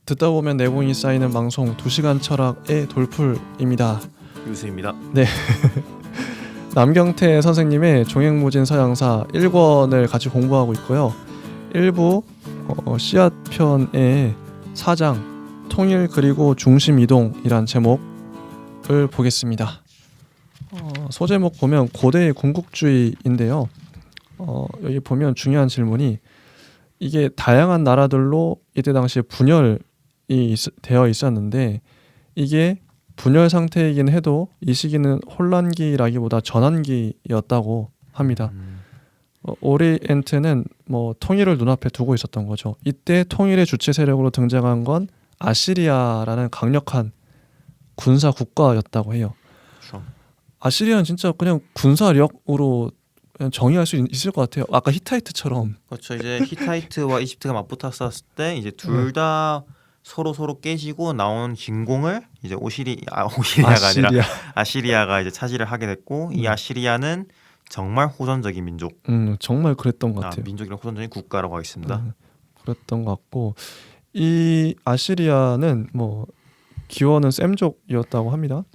듣다 보면 내공이 쌓이는 방송 2시간 철학의 돌풀입니다. 유수입니다. 네. 남경태 선생님의 종횡무진 서양사 1권을 같이 공부하고 있고요. 1부 씨앗편의 4장 통일 그리고 중심 이동이란 제목을 보겠습니다. 소제목 보면 고대의 군국주의인데요. 여기 보면 중요한 질문이 이게 다양한 나라들로 이때 당시에 분열이 되어 있었는데 이게 분열 상태이긴 해도 이 시기는 혼란기라기보다 전환기였다고 합니다. 오리엔트는 통일을 눈앞에 두고 있었던 거죠. 이때 통일의 주체 세력으로 등장한 건 아시리아라는 강력한 군사 국가였다고 해요. 그렇죠. 아시리아는 진짜 그냥 군사력으로 그냥 정의할 수 있을 것 같아요. 아까 히타이트처럼. 그렇죠. 이제 히타이트와 이집트가 맞붙었을 때 이제 둘 다 서로 깨지고 나온 진공을 이제 오시리아가 아니라 아시리아가 이제 차지를 하게 됐고 이 아시리아는 정말 호전적인 민족. 정말 그랬던 것 같아요. 민족이랑 호전적인 국가라고 하겠습니다. 그랬던 것 같고 이 아시리아는 기원은 셈족이었다고 합니다.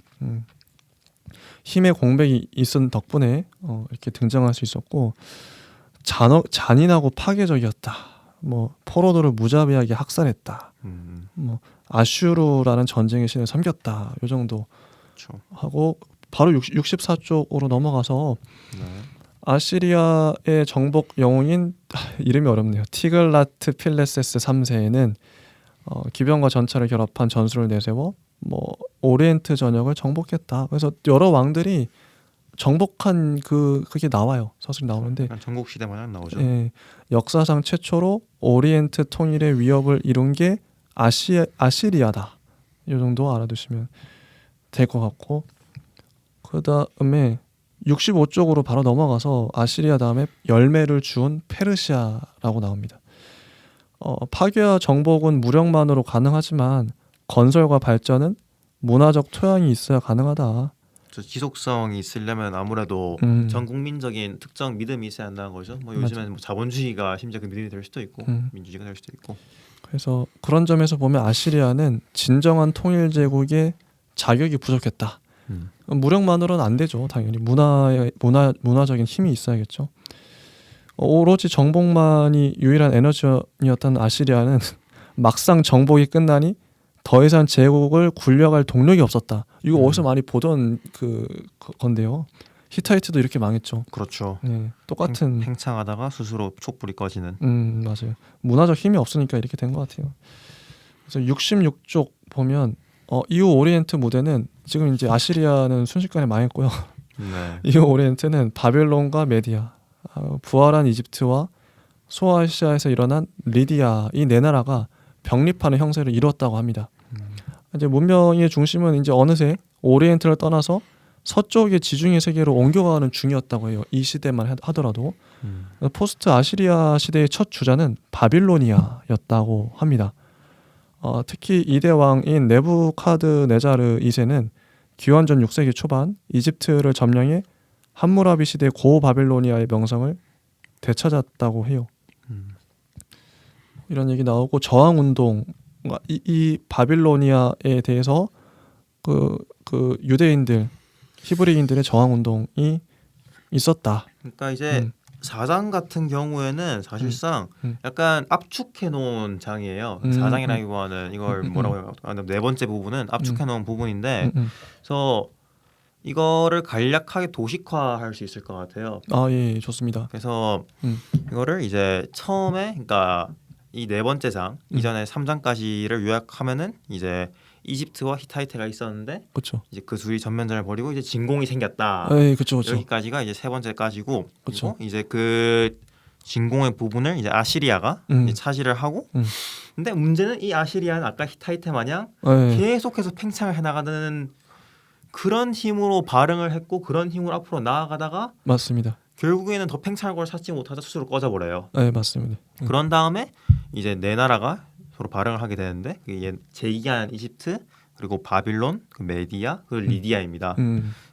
힘의 공백이 있은 덕분에 이렇게 등장할 수 있었고 잔인하고 파괴적이었다. 포로들을 무자비하게 학살했다. 아슈르라는 전쟁의 신을 섬겼다. 이 정도 그렇죠. 하고 바로 64쪽으로 넘어가서 네. 아시리아의 정복 영웅인 이름이 어렵네요. 티글라트 필레세스 3세는 기병과 전차를 결합한 전술을 내세워 오리엔트 전역을 정복했다. 그래서 여러 왕들이 정복한 그게 나와요. 서술이 나오는데 전국 시대 마냥 나오죠. 예, 역사상 최초로 오리엔트 통일의 위협을 이룬 게 아시리아다. 이 정도 알아두시면 될 것 같고 그 다음에 65쪽으로 바로 넘어가서 아시리아 다음에 열매를 주운 페르시아라고 나옵니다. 파괴와 정복은 무력만으로 가능하지만 건설과 발전은 문화적 토양이 있어야 가능하다. 지속성이 있으려면 아무래도 전 국민적인 특정 믿음이 있어야 한다는 거죠. 요즘에는 자본주의가 심지어 그 믿음이 될 수도 있고 민주주의가 될 수도 있고. 그래서 그런 점에서 보면 아시리아는 진정한 통일 제국의 자격이 부족했다. 무력만으로는 안 되죠. 당연히 문화적인 힘이 있어야겠죠. 오로지 정복만이 유일한 에너지였던 아시리아는 막상 정복이 끝나니 더 이상 제국을 굴려갈 동력이 없었다. 이거 어디서 많이 보던 건데요. 히타이트도 이렇게 망했죠. 그렇죠. 네, 똑같은 팽창하다가 스스로 촛불이 꺼지는. 맞아요. 문화적 힘이 없으니까 이렇게 된 것 같아요. 그래서 66쪽 보면 이후 오리엔트 무대는 지금 이제 아시리아는 순식간에 망했고요. 네. 이후 오리엔트는 바벨론과 메디아, 부활한 이집트와 소아시아에서 일어난 리디아 이 네 나라가 병립하는 형세를 이뤘다고 합니다. 이제 문명의 중심은 이제 어느새 오리엔트를 떠나서 서쪽의 지중해 세계로 옮겨가는 중이었다고 해요. 이 시대만 하더라도 포스트 아시리아 시대의 첫 주자는 바빌로니아였다고 합니다. 특히 이대 왕인 네부카드네자르 2세는 기원전 6세기 초반 이집트를 점령해 함무라비 시대 고 바빌로니아의 명성을 되찾았다고 해요. 이런 얘기 나오고 저항운동 이 바빌로니아에 대해서 그 유대인들 히브리인들의 저항운동이 있었다. 그러니까 이제 4장 같은 경우에는 사실상 약간 압축해 놓은 장이에요. 4장이라기보다는 이걸 뭐라고 해요? 네 번째 부분은 압축해 놓은 부분인데 그래서 이거를 간략하게 도식화할 수 있을 것 같아요. 예, 좋습니다. 그래서 이거를 이제 처음에 그러니까 이 네 번째 장 이전에 3장까지를 요약하면은 이제 이집트와 히타이트가 있었는데 그렇죠. 이제 그 둘이 전면전을 벌이고 이제 진공이 생겼다. 그렇죠. 여기까지가 이제 세 번째까지고 그쵸. 그리고 이제 그 진공의 부분을 이제 아시리아가 이제 차지를 하고 근데 문제는 이 아시리아는 아까 히타이트 마냥 계속해서 팽창을 해나가는 그런 힘으로 발응을 했고 그런 힘으로 앞으로 나아가다가 맞습니다. 결국에는 더 팽창할 걸 찾지 못하자 스스로 꺼져버려요. 네, 맞습니다. 그런 다음에 이제 네 나라가 서로 발응을 하게 되는데 그게 제2기한 이집트 그리고 바빌론, 그 메디아, 그리고 리디아입니다.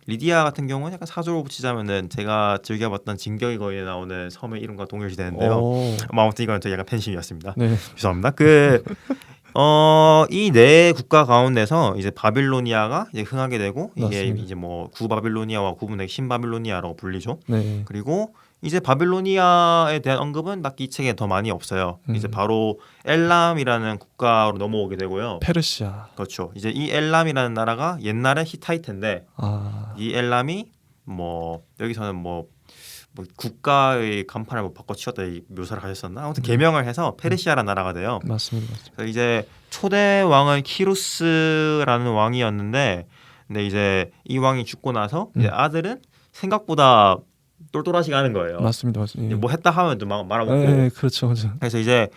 리디아 같은 경우는 약간 사조로 붙이자면은 제가 즐겨봤던 진격의 거인에 나오는 섬의 이름과 동일시 되는데요. 아무튼 이건 저 약간 팬심이었습니다. 네. 죄송합니다. 이 네 국가 가운데서 이제 바빌로니아가 이제 흥하게 되고 이게 맞습니다. 이제 뭐 구바빌로니아와 구분된 신바빌로니아라고 불리죠. 네. 그리고 이제 바빌로니아에 대한 언급은 딱히 이 책에 더 많이 없어요. 이제 바로 엘람이라는 국가로 넘어오게 되고요. 페르시아. 그렇죠. 이제 이 엘람이라는 나라가 옛날에 히타이트인데 아, 이 엘람이 뭐 여기서는 뭐 국가의 간판을 뭐 바꿔치웠다 이 묘사를 하셨었나? 아무튼 개명을 해서 페르시아라는 나라가 돼요. 맞습니다. 그래서 이제 초대 왕은 키루스라는 왕이었는데, 근데 이제 이 왕이 죽고 나서 이제 아들은 생각보다 똘똘하시가 않은 거예요. 맞습니다. 맞습니다. 이제 뭐 했다 하면 또 말아먹고. 네, 그렇죠. 그렇죠. 그래서 이제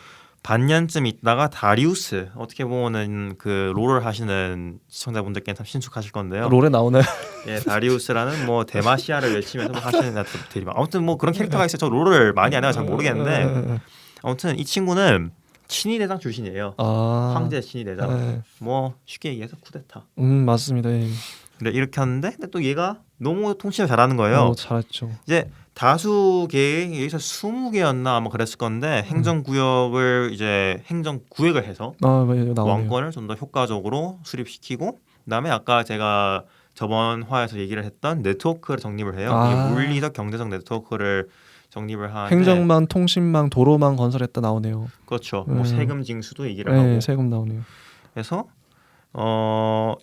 반년쯤 있다가 다리우스, 어떻게 보면은 그 롤을 하시는 시청자분들께는 참 친숙하실 건데요. 롤에 나오나요? 예, 다리우스라는 뭐 데마시아를 외치면서 뭐 하시는 애들이 아무튼 뭐 그런 캐릭터가 있어요. 저 롤을 많이 안 해서 잘 모르겠는데 아무튼 이 친구는 친위대장 출신이에요. 아, 황제 친위대장. 네. 뭐 쉽게 얘기해서 쿠데타. 맞습니다. 예. 근데 이렇게 하는데 근데 또 얘가 너무 통치를 잘하는 거예요. 잘했죠. 이제 다수개 여기서 20개였나 아마 그랬을 건데 행정구역을 이제 행정구획을 해서 나오네요. 왕권을 좀 더 효과적으로 수립시키고 그다음에 아까 제가 저번 화에서 얘기를 했던 네트워크를 정립을 해요. 아. 이게 물리적 경제적 네트워크를 정립을 하는데 행정망, 통신망, 도로망 건설했다 나오네요. 그렇죠. 뭐 세금 징수도 얘기를 네, 하고 세금 나오네요. 그래서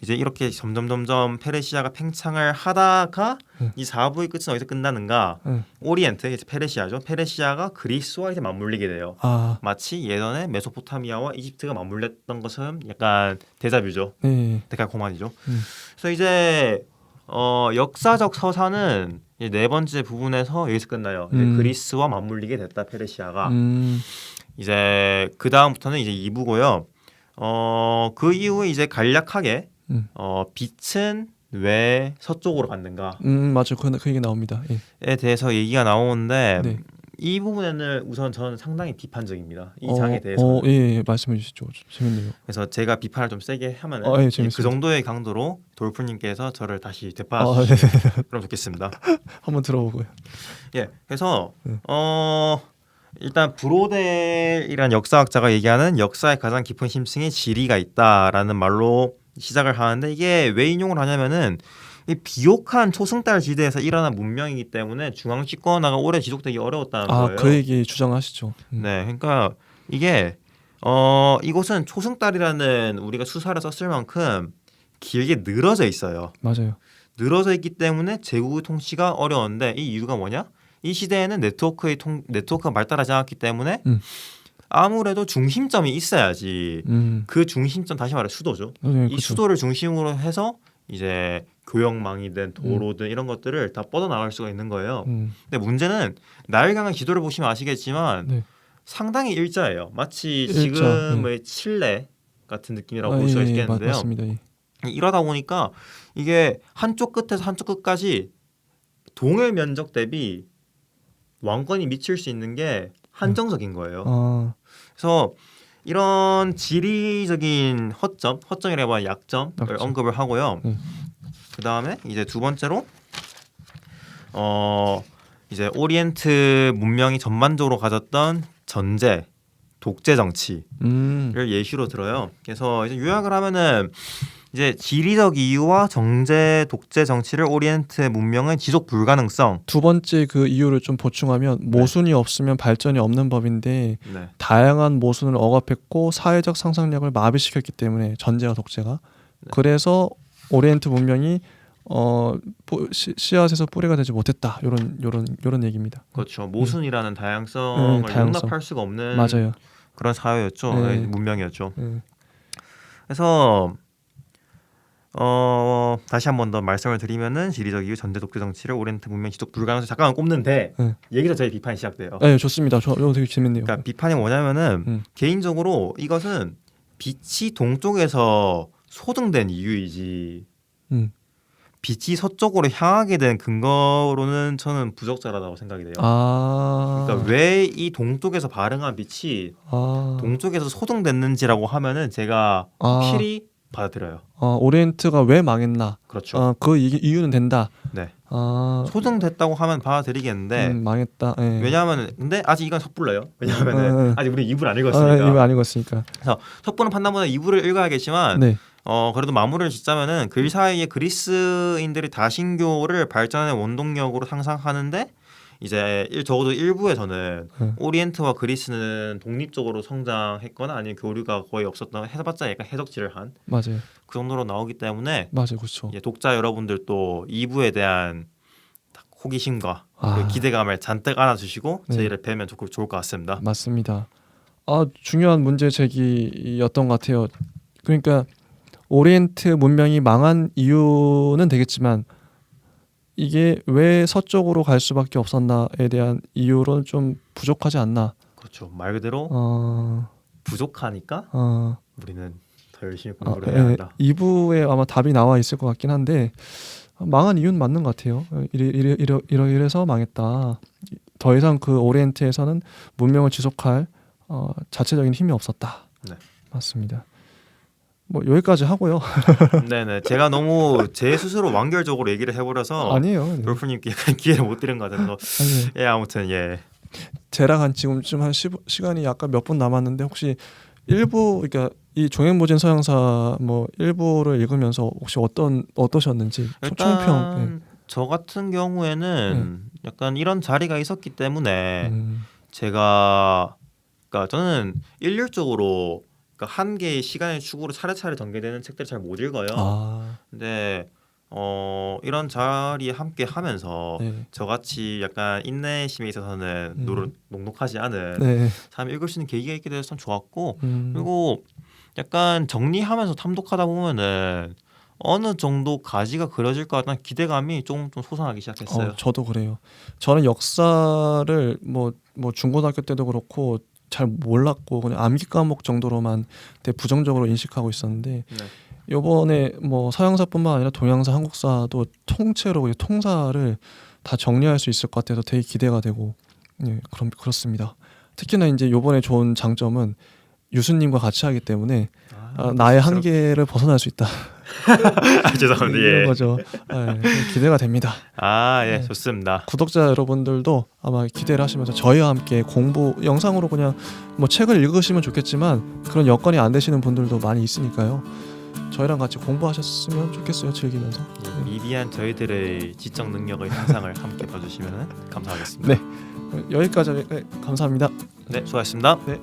이제 이렇게 점점 페르시아가 팽창을 하다가 이 4부의 끝은 어디서 끝나는가? 오리엔트, 이제 페르시아죠. 페르시아가 그리스와 이제 맞물리게 돼요. 아, 마치 예전에 메소포타미아와 이집트가 맞물렸던 것은 약간 데자뷰죠. 네. 데칼코마니죠. 그래서 이제 역사적 서사는 이제 네 번째 부분에서 여기서 끝나요. 이제 그리스와 맞물리게 됐다 페르시아가. 이제 그 다음부터는 이제 2부고요. 그 이후에 이제 간략하게 빛은 왜 서쪽으로 갔는가에 맞아요. 그 얘기 나옵니다. 예. 대해서 얘기가 나오는데 네. 이 부분에는 우선 저는 상당히 비판적입니다. 이 장에 대해서. 예, 말씀해 주시죠. 재밌네요. 그래서 제가 비판을 좀 세게 하면 예, 그 재밌습니다. 정도의 강도로 돌풀님께서 저를 다시 네. 되파주시면 그럼 좋겠습니다. 한번 들어보고요. 예, 그래서 일단 브로델이라는 역사학자가 얘기하는 역사의 가장 깊은 심층에 지리가 있다라는 말로 시작을 하는데 이게 왜 인용을 하냐면은 이 비옥한 초승달 지대에서 일어난 문명이기 때문에 중앙 집권화가 오래 지속되기 어려웠다는 거예요. 그 얘기 주장하시죠. 네, 그러니까 이게 이곳은 초승달이라는 우리가 수사를 썼을 만큼 길게 늘어져 있어요. 맞아요. 늘어져 있기 때문에 제국의 통치가 어려운데 이 이유가 뭐냐? 이 시대에는 네트워크가 발달하지 않았기 때문에 아무래도 중심점이 있어야지. 그 중심점 다시 말해 수도죠. 네, 이 그렇죠. 수도를 중심으로 해서 이제 교역망이든 도로든 이런 것들을 다 뻗어나갈 수가 있는 거예요. 근데 문제는 나일강의 지도를 보시면 아시겠지만 네. 상당히 일자예요. 마치 일자, 지금의 칠레 같은 느낌이라고 볼 수가 예, 있겠는데요. 맞습니다. 예. 이러다 보니까 이게 한쪽 끝에서 한쪽 끝까지 동일 면적 대비 왕권이 미칠 수 있는 게 한정적인 거예요. 그래서 이런 지리적인 허점이라고 하면 약점을 언급을 하고요. 그 다음에 이제 두 번째로 이제 오리엔트 문명이 전반적으로 가졌던 전제, 독재 정치를 예시로 들어요. 그래서 이제 요약을 하면은 이제 지리적 이유와 정제, 독재 정치를 오리엔트 문명의 지속 불가능성. 두 번째 그 이유를 좀 보충하면 모순이 없으면 발전이 없는 법인데 네. 다양한 모순을 억압했고 사회적 상상력을 마비시켰기 때문에 전제와 독재가 그래서 오리엔트 문명이 씨앗에서 뿌리가 되지 못했다. 요런 얘기입니다. 그렇죠. 모순이라는 다양성을 용납할 수가 없는 맞아요. 그런 사회였죠. 네. 문명이었죠. 네. 그래서 다시 한 번 더 말씀을 드리면은 지리적 이유, 전제, 독재 정치를 오리엔트 문명 지속 불가능성 잠깐 꼽는데 여기서 저희 비판이 시작돼요. 네, 좋습니다. 이거 되게 재밌네요. 그러니까 비판이 뭐냐면은 개인적으로 이것은 빛이 동쪽에서 소등된 이유이지 빛이 서쪽으로 향하게 된 근거로는 저는 부적절하다고 생각이 돼요. 그러니까 왜 이 동쪽에서 발응한 빛이 동쪽에서 소등됐는지라고 하면은 제가 필히 받아들여요. 오리엔트가 왜 망했나? 그렇죠. 그 이유는 된다. 네. 소등됐다고 하면 받아들이겠는데 망했다. 예. 왜냐하면 근데 아직 이건 섣불러요. 왜냐하면 아직 우리 2부를 안 이거 읽었으니까. 안 읽었으니까. 그래서 섣부른 판단보다 2부를 읽어야겠지만 네. 그래도 마무리를 짓자면은 그 사이에 그리스인들이 다신교를 발전의 원동력으로 상상하는데 이제 적어도 일부에서는 오리엔트와 그리스는 독립적으로 성장했거나 아니면 교류가 거의 없었던 해봤자 약간 해적질을 한 그 맞아요. 정도로 나오기 때문에 맞아요. 그렇죠. 이제 독자 여러분들도 2부에 대한 호기심과 그 기대감을 잔뜩 안아주시고 네. 저희를 뵈면 좋을 것 같습니다. 맞습니다. 중요한 문제 제기였던 것 같아요. 그러니까 오리엔트 문명이 망한 이유는 되겠지만 이게 왜 서쪽으로 갈 수밖에 없었나에 대한 이유로는 좀 부족하지 않나. 그렇죠. 말 그대로 부족하니까 우리는 더 열심히 공부를 해야 한다. 2부에 아마 답이 나와 있을 것 같긴 한데 망한 이유는 맞는 것 같아요. 이래서 망했다. 더 이상 그 오리엔트에서는 문명을 지속할 자체적인 힘이 없었다. 네. 맞습니다. 뭐 여기까지 하고요. 네네. 제가 너무 제 스스로 완결적으로 얘기를 해버려서 아니에요. 돌프님께 약간 기회를 못 드린 것 같아서 아니에요. 예 아무튼 예. 제랑 한 지금쯤 한 시간이 약간 몇 분 남았는데 혹시 일부 그러니까 이 종횡무진 서양사 뭐 일부를 읽으면서 혹시 어떠셨는지 일단 총평. 저 같은 경우에는 약간 이런 자리가 있었기 때문에 제가 그러니까 저는 일률적으로 그러니까 한 개의 시간의 축으로 차례차례 전개되는 책들을 잘 못 읽어요. 근데 이런 자리에 함께 하면서 저같이 약간 인내심에 있어서는 녹록하지 않은 사람이 읽을 수 있는 계기가 있게 돼서 참 좋았고 그리고 약간 정리하면서 탐독하다 보면은 어느 정도 가지가 그려질 것 같다는 기대감이 좀 솟아나기 시작했어요. 저도 그래요. 저는 역사를 뭐 중고등학교 때도 그렇고 잘 몰랐고 그냥 암기 과목 정도로만 되게 부정적으로 인식하고 있었는데 이번에 뭐 서양사뿐만 아니라 동양사, 한국사도 통째로 통사를 다 정리할 수 있을 것 같아서 되게 기대가 되고 그렇습니다. 특히나 이제 이번에 좋은 장점은 유수님과 같이 하기 때문에 나의 한계를 벗어날 수 있다. 죄송합니다. 이런 거죠. 기대가 됩니다. 예, 좋습니다. 구독자 여러분들도 아마 기대를 하시면서 저희와 함께 공부 영상으로 그냥 뭐 책을 읽으시면 좋겠지만 그런 여건이 안 되시는 분들도 많이 있으니까요. 저희랑 같이 공부하셨으면 좋겠어요. 즐기면서. 미비한 저희들의 지적 능력의 향상을 함께 봐주시면 감사하겠습니다. 네, 여기까지 감사합니다. 네, 수고하셨습니다. 네.